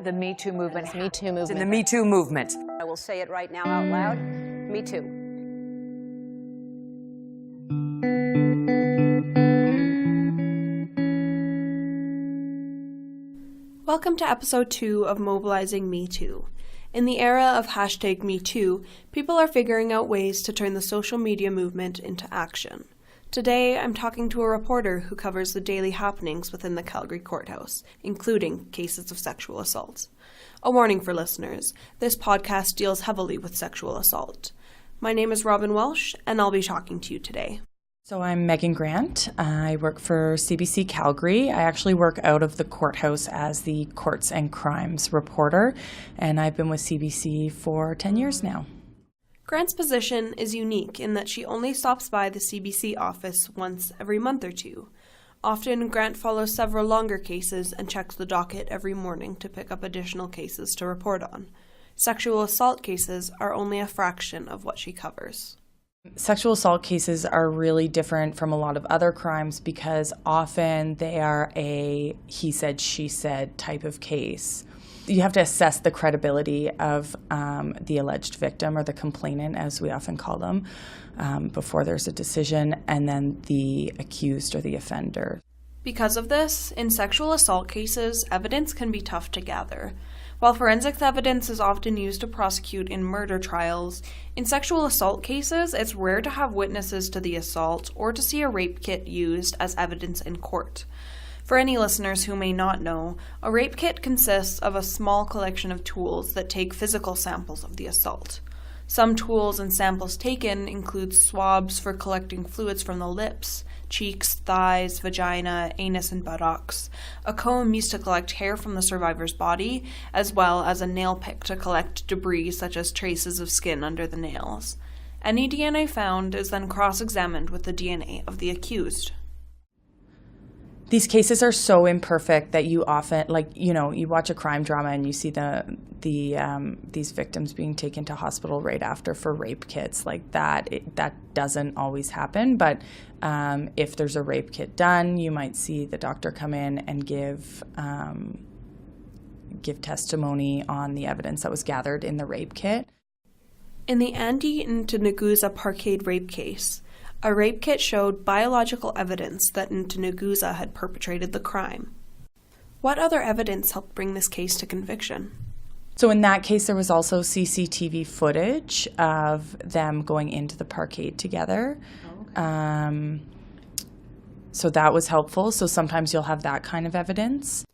The Me Too movement. Me Too movement. In the Me Too movement. I will say it right now out loud. Me Too. Welcome to episode 2 of Mobilizing Me Too. In the era of hashtag Me Too, people are figuring out ways to turn the social media movement into action. Today, I'm talking to a reporter who covers the daily happenings within the Calgary courthouse, including cases of sexual assault. A warning for listeners, this podcast deals heavily with sexual assault. My name is Robin Welsh, and I'll be talking to you today. So I'm Megan Grant. I work for CBC Calgary. I actually work out of the courthouse as the Courts and Crimes reporter, and I've been with CBC for 10 years now. Grant's position is unique in that she only stops by the CBC office once every month or two. Often, Grant follows several longer cases and checks the docket every morning to pick up additional cases to report on. Sexual assault cases are only a fraction of what she covers. Sexual assault cases are really different from a lot of other crimes because often they are a he said, she said type of case. You have to assess the credibility of the alleged victim or the complainant, as we often call them, before there's a decision, and then the accused or the offender. Because of this, in sexual assault cases, evidence can be tough to gather. While forensics evidence is often used to prosecute in murder trials, in sexual assault cases, it's rare to have witnesses to the assault or to see a rape kit used as evidence in court. For any listeners who may not know, a rape kit consists of a small collection of tools that take physical samples of the assault. Some tools and samples taken include swabs for collecting fluids from the lips, cheeks, thighs, vagina, anus, and buttocks, a comb used to collect hair from the survivor's body, as well as a nail pick to collect debris such as traces of skin under the nails. Any DNA found is then cross-examined with the DNA of the accused. These cases are so imperfect that you often, you watch a crime drama and you see these victims being taken to hospital right after for rape kits like that. That doesn't always happen, but if there's a rape kit done, you might see the doctor come in and give testimony on the evidence that was gathered in the rape kit. In the Andy Ntunaguza Parkade rape case, a rape kit showed biological evidence that Ntunaguza had perpetrated the crime. What other evidence helped bring this case to conviction? So in that case, there was also CCTV footage of them going into the parkade together. Okay. So that was helpful. So sometimes you'll have that kind of evidence.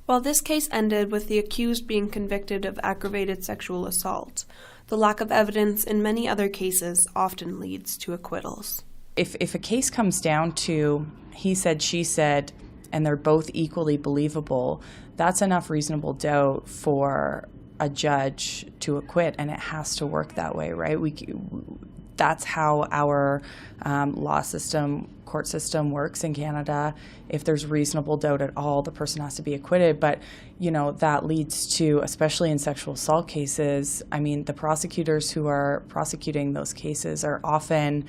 While this case ended with the accused being convicted of aggravated sexual assault, the lack of evidence in many other cases often leads to acquittals. If a case comes down to he said, she said, and they're both equally believable, that's enough reasonable doubt for a judge to acquit, and it has to work that way, right? That's how our law system, court system works in Canada. If there's reasonable doubt at all, the person has to be acquitted. But, that leads to, especially in sexual assault cases, the prosecutors who are prosecuting those cases are often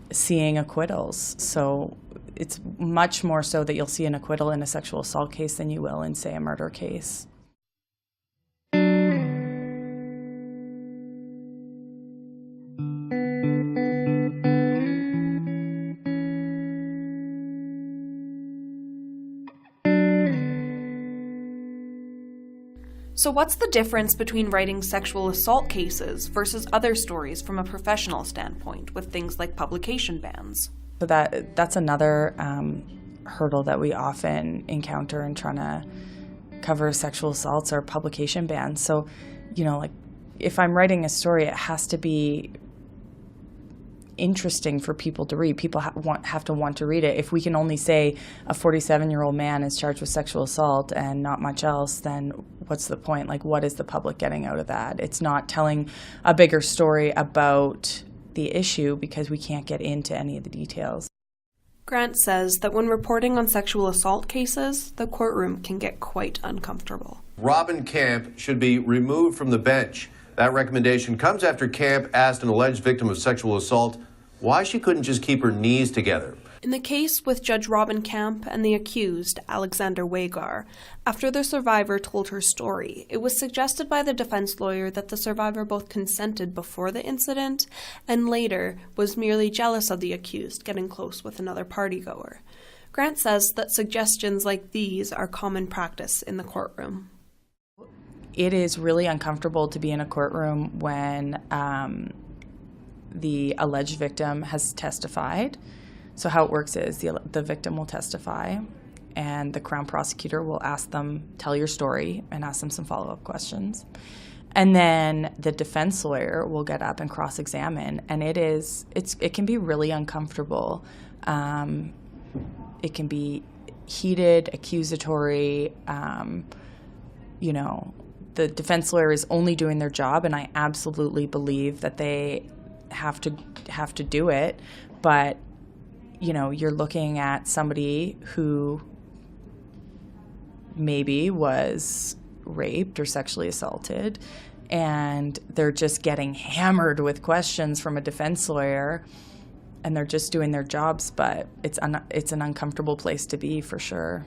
seeing acquittals. So it's much more so that you'll see an acquittal in a sexual assault case than you will in, say, a murder case. So what's the difference between writing sexual assault cases versus other stories from a professional standpoint with things like publication bans? So that's another hurdle that we often encounter in trying to cover sexual assaults or publication bans. So, if I'm writing a story, it has to be interesting for people to read. People have to want to read it. If we can only say a 47-year-old man is charged with sexual assault and not much else, then what's the point? What is the public getting out of that? It's not telling a bigger story about the issue because we can't get into any of the details. Grant says that when reporting on sexual assault cases, the courtroom can get quite uncomfortable. Robin Camp should be removed from the bench. That recommendation comes after Camp asked an alleged victim of sexual assault why she couldn't just keep her knees together. In the case with Judge Robin Camp and the accused, Alexander Wagar, after the survivor told her story, it was suggested by the defense lawyer that the survivor both consented before the incident and later was merely jealous of the accused getting close with another partygoer. Grant says that suggestions like these are common practice in the courtroom. It is really uncomfortable to be in a courtroom when the alleged victim has testified. So how it works is the victim will testify, and the Crown prosecutor will ask them, tell your story, and ask them some follow-up questions. And then the defense lawyer will get up and cross-examine, and it can be really uncomfortable. It can be heated, accusatory. The defense lawyer is only doing their job, and I absolutely believe that they have to do it, but you're looking at somebody who maybe was raped or sexually assaulted, and they're just getting hammered with questions from a defense lawyer, and they're just doing their jobs, but it's an uncomfortable place to be, for sure.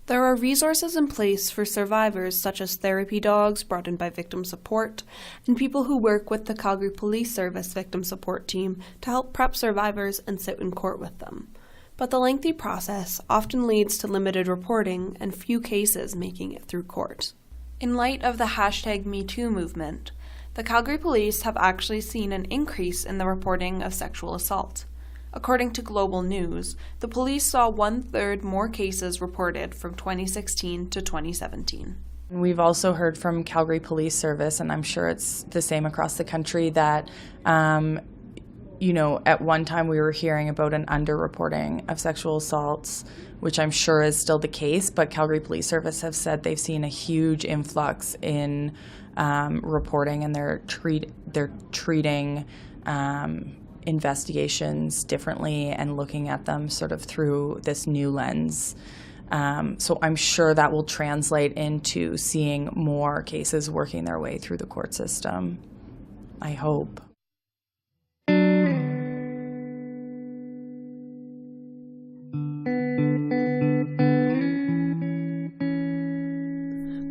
There are resources in place for survivors, such as therapy dogs brought in by Victim Support, and people who work with the Calgary Police Service Victim Support Team to help prep survivors and sit in court with them. But the lengthy process often leads to limited reporting and few cases making it through court. In light of the #MeToo movement, the Calgary Police have actually seen an increase in the reporting of sexual assault. According to Global News, the police saw 1/3 more cases reported from 2016 to 2017. We've also heard from Calgary Police Service, and I'm sure it's the same across the country, that, at one time we were hearing about an underreporting of sexual assaults, which I'm sure is still the case, but Calgary Police Service have said they've seen a huge influx in reporting, and they're treating investigations differently and looking at them sort of through this new lens. So I'm sure that will translate into seeing more cases working their way through the court system. I hope.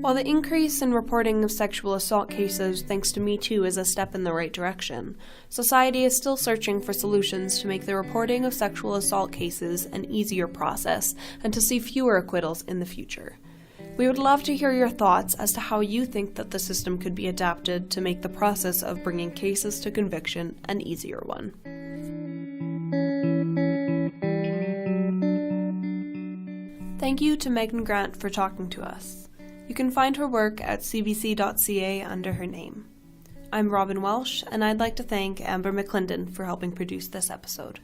While the increase in reporting of sexual assault cases thanks to Me Too is a step in the right direction, society is still searching for solutions to make the reporting of sexual assault cases an easier process and to see fewer acquittals in the future. We would love to hear your thoughts as to how you think that the system could be adapted to make the process of bringing cases to conviction an easier one. Thank you to Megan Grant for talking to us. You can find her work at cbc.ca under her name. I'm Robin Welsh, and I'd like to thank Amber McClendon for helping produce this episode.